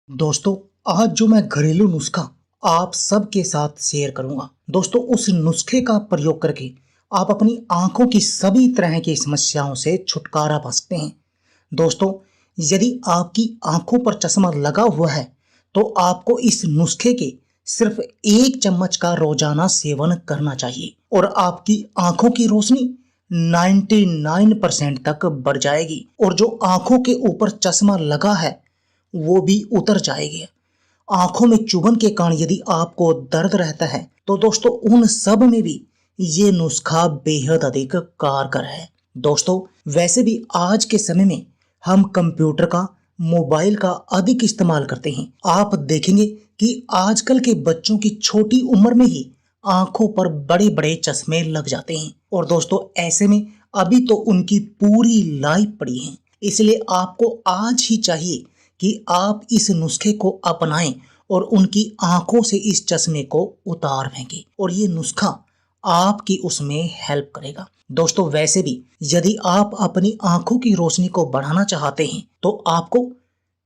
दोस्तों, आज जो मैं घरेलू नुस्खा आप सबके साथ शेयर करूंगा। दोस्तों, उस नुस्खे का प्रयोग करके आप अपनी आंखों की सभी तरह की समस्याओं से छुटकारा पा सकते हैं। दोस्तों, यदि आपकी आंखों पर चश्मा लगा हुआ है तो आपको इस नुस्खे के सिर्फ 1 चम्मच का रोजाना सेवन करना चाहिए और आपकी आंखों की रोशनी 99% तक बढ़ जाएगी और जो आंखों के ऊपर चश्मा लगा है वो भी उतर जाएगी। आंखों में चुभन के कारण यदि आपको दर्द रहता है तो दोस्तों उन सब में भी ये नुस्खा बेहद अधिक कारगर है। दोस्तों, वैसे भी आज के समय में हम कंप्यूटर का, मोबाइल का अधिक इस्तेमाल करते हैं। आप देखेंगे कि आजकल के बच्चों की छोटी उम्र में ही आंखों पर बड़े बड़े चश्मे लग जाते हैं और दोस्तों ऐसे में अभी तो उनकी पूरी लाइफ पड़ी है। इसलिए आपको आज ही चाहिए कि आप इस नुस्खे को अपनाएं और उनकी आंखों से इस चश्मे को उतार फेंकें और ये नुस्खा आपकी उसमें हेल्प करेगा। दोस्तों, वैसे भी यदि आप अपनी आंखों की रोशनी को बढ़ाना चाहते हैं तो आपको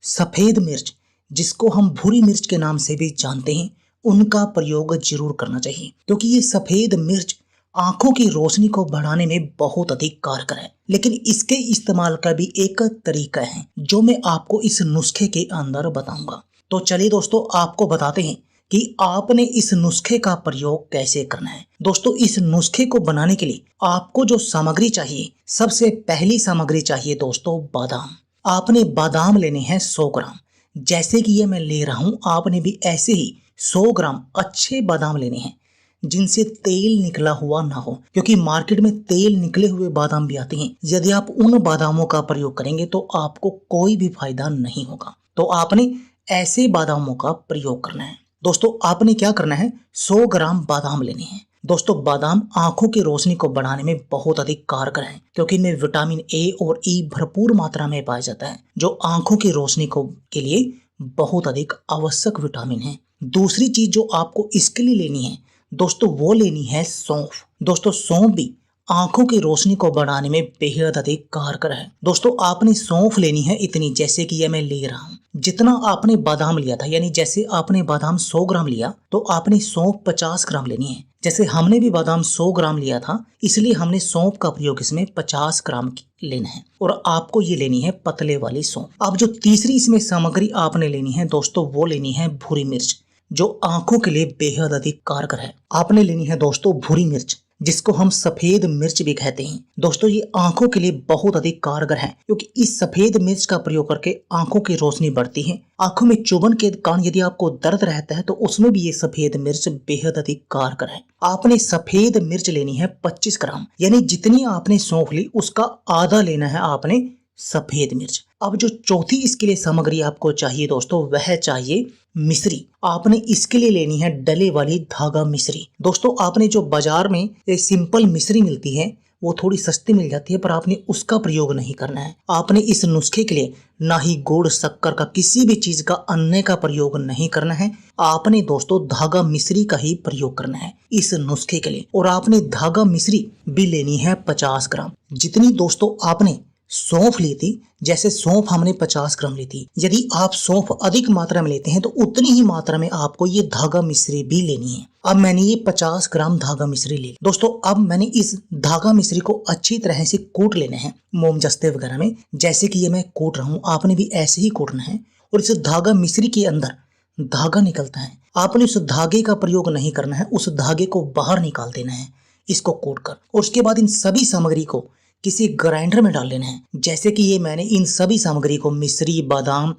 सफेद मिर्च, जिसको हम भूरी मिर्च के नाम से भी जानते हैं, उनका प्रयोग जरूर करना चाहिए क्योंकि ये सफेद मिर्च आंखों की रोशनी को बढ़ाने में बहुत अधिक कारगर है। लेकिन इसके इस्तेमाल का भी एक तरीका है जो मैं आपको इस नुस्खे के अंदर बताऊंगा। तो चलिए दोस्तों, आपको बताते हैं कि आपने इस नुस्खे का प्रयोग कैसे करना है। दोस्तों, इस नुस्खे को बनाने के लिए आपको जो सामग्री चाहिए, सबसे पहली सामग्री चाहिए दोस्तों बादाम। आपने बादाम लेने हैं 100 ग्राम। जैसे कि ये मैं ले रहा हूं, आपने भी ऐसे ही 100 ग्राम अच्छे बादाम लेने हैं जिनसे तेल निकला हुआ ना हो, क्योंकि मार्केट में तेल निकले हुए बादाम भी आते हैं। यदि आप उन बादामों का प्रयोग करेंगे तो आपको कोई भी फायदा नहीं होगा। तो आपने ऐसे बादामों का प्रयोग करना है। दोस्तों, आपने क्या करना है, 100 ग्राम बादाम लेने हैं। दोस्तों, बादाम आंखों की रोशनी को बढ़ाने में बहुत अधिक कारगर है क्योंकि इनमें विटामिन ए और ई भरपूर मात्रा में पाया जाता है जो आंखों की रोशनी को के लिए बहुत अधिक आवश्यक विटामिन है। दूसरी चीज जो आपको इसके लिए लेनी है दोस्तों, वो लेनी है सौंफ। दोस्तों, सौंफ भी आंखों की रोशनी को बढ़ाने में बेहद अधिक कारगर है। दोस्तों, आपने सौंफ लेनी है इतनी, जैसे कि यह मैं ले रहा हूँ। जितना आपने बादाम लिया था, यानी जैसे आपने बादाम 100 ग्राम लिया तो आपने सौंफ 50 ग्राम लेनी है। जैसे हमने भी बादाम 100 ग्राम लिया था, इसलिए हमने सौंफ का प्रयोग इसमें 50 ग्राम लेना है और आपको ये लेनी है पतले वाली सौंफ। अब जो तीसरी इसमें सामग्री आपने लेनी है दोस्तों, वो लेनी है भूरी मिर्च, जो आंखों के लिए बेहद अधिक कारगर है। आपने लेनी है दोस्तों भूरी मिर्च, जिसको हम सफेद मिर्च भी कहते हैं। दोस्तों, ये आंखों के लिए बहुत अधिक कारगर है क्योंकि इस सफेद मिर्च का प्रयोग करके आंखों की रोशनी बढ़ती है। आंखों में चुभन के कारण यदि आपको दर्द रहता है तो उसमें भी ये सफेद मिर्च बेहद अधिक कारगर है। आपने सफेद मिर्च लेनी है 25 ग्राम, यानी जितनी आपने सौंफ ली उसका आधा लेना है आपने सफेद मिर्च। अब जो चौथी इसके लिए सामग्री आपको चाहिए दोस्तों, वह चाहिए मिश्री। आपने इसके लिए लेनी है डले वाली धागा मिश्री। दोस्तों, आपने जो बाजार में एक सिंपल मिश्री मिलती है वो थोड़ी सस्ती मिल जाती है, पर आपने उसका प्रयोग नहीं करना है। आपने इस नुस्खे के लिए ना ही गुड़, शक्कर का, किसी भी चीज का, अन्य का प्रयोग नहीं करना है। आपने दोस्तों धागा मिश्री का ही प्रयोग करना है इस नुस्खे के लिए और आपने धागा मिश्री भी लेनी है 50 ग्राम। जितनी दोस्तों आपने सौंफ ली थी, जैसे सौंफ हमने 50 ग्राम ली थी, यदि आप सौंफ अधिक मात्रा में लेते हैं तो उतनी ही मात्रा में आपको ये धागा मिश्री भी लेनी है। अब मैंने ये 50 ग्राम धागा मिश्री ली। दोस्तों, अब मैंने इस धागा मिश्री को अच्छी तरह से कूट लेना है मोमजस्ते वगैरह में, जैसे कि ये मैं कूट रहा हूँ। आपने भी ऐसे ही कूटना है और इस धागा मिश्री के अंदर धागा निकलता है, आपने उस धागे का प्रयोग नहीं करना है, उस धागे को बाहर निकाल देना है इसको कूट कर। और उसके बाद इन सभी सामग्री को किसी ग्राइंडर में डाल लेना है। जैसे कि ये मैंने इन सभी सामग्री को, मिश्री, बादाम,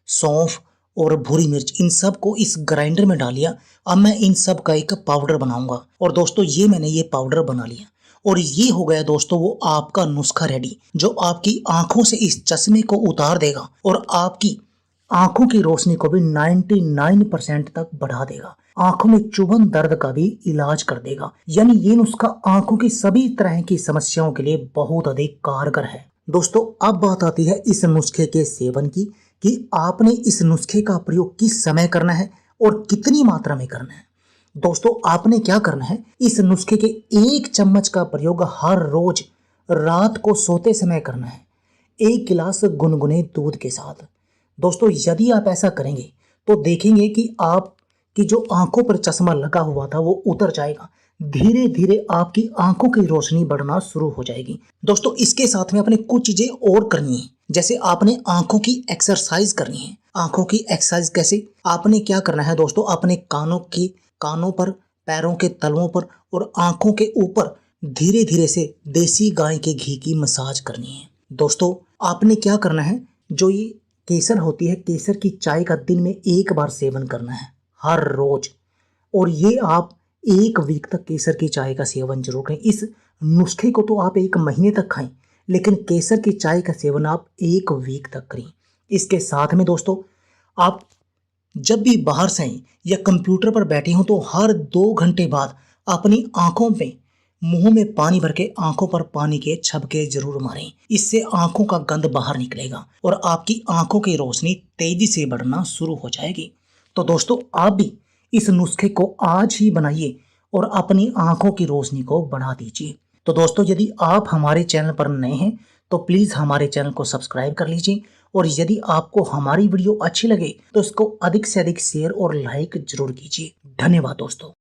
सौंफ और भूरी मिर्च, इन सब को इस ग्राइंडर में डाल लिया। अब मैं इन सब का एक पाउडर बनाऊंगा और दोस्तों ये मैंने ये पाउडर बना लिया और ये हो गया दोस्तों वो आपका नुस्खा रेडी, जो आपकी आंखों से इस चश्मे को उतार देगा और आपकी आंखों की रोशनी को भी 99% तक बढ़ा देगा। आंखों में चुभन, दर्द का भी इलाज कर देगा। यानी ये नुस्खा आंखों की सभी तरह की समस्याओं के लिए बहुत अधिक कारगर है। दोस्तों, अब बात आती है इस नुस्खे के सेवन की कि आपने इस नुस्खे का प्रयोग किस समय करना है और कितनी मात्रा में करना है। दोस्तों, आपने क्या करना है, इस नुस्खे के 1 चम्मच का प्रयोग हर रोज रात को सोते समय करना है, 1 गिलास गुनगुने दूध के साथ। दोस्तों यदि आप ऐसा करेंगे तो देखेंगे कि आपकी जो आंखों पर चश्मा लगा हुआ था वो उतर जाएगा। धीरे धीरे आपकी आंखों की रोशनी बढ़ना शुरू हो जाएगी। दोस्तों इसके साथ में आपने कुछ चीजें और करनी है, जैसे आपने आंखों की एक्सरसाइज करनी है। आंखों की एक्सरसाइज कैसे? आपने क्या करना है दोस्तों, अपने कानों पर, पैरों के तलवों पर और आंखों के ऊपर धीरे धीरे से देसी गाय के घी की मसाज करनी है। दोस्तों आपने क्या करना है, जो ये केसर होती है, केसर की चाय का दिन में एक बार सेवन करना है हर रोज। और ये आप 1 वीक तक केसर की चाय का सेवन जरूर करें। इस नुस्खे को तो आप 1 महीने तक खाएं, लेकिन केसर की चाय का सेवन आप 1 वीक तक करें। इसके साथ में दोस्तों आप जब भी बाहर से आए या कंप्यूटर पर बैठे हों तो हर 2 घंटे बाद अपनी आंखों में, मुंह में पानी भर के आंखों पर पानी के छबके जरूर मारें। इससे आंखों का गंद बाहर निकलेगा और आपकी आंखों की रोशनी तेजी से बढ़ना शुरू हो जाएगी। तो दोस्तों आप भी इस नुस्खे को आज ही बनाइए और अपनी आंखों की रोशनी को बढ़ा दीजिए। तो दोस्तों यदि आप हमारे चैनल पर नए हैं तो प्लीज हमारे चैनल को सब्सक्राइब कर लीजिए, और यदि आपको हमारी वीडियो अच्छी लगे तो इसको अधिक से अधिक शेयर और लाइक जरूर कीजिए। धन्यवाद दोस्तों।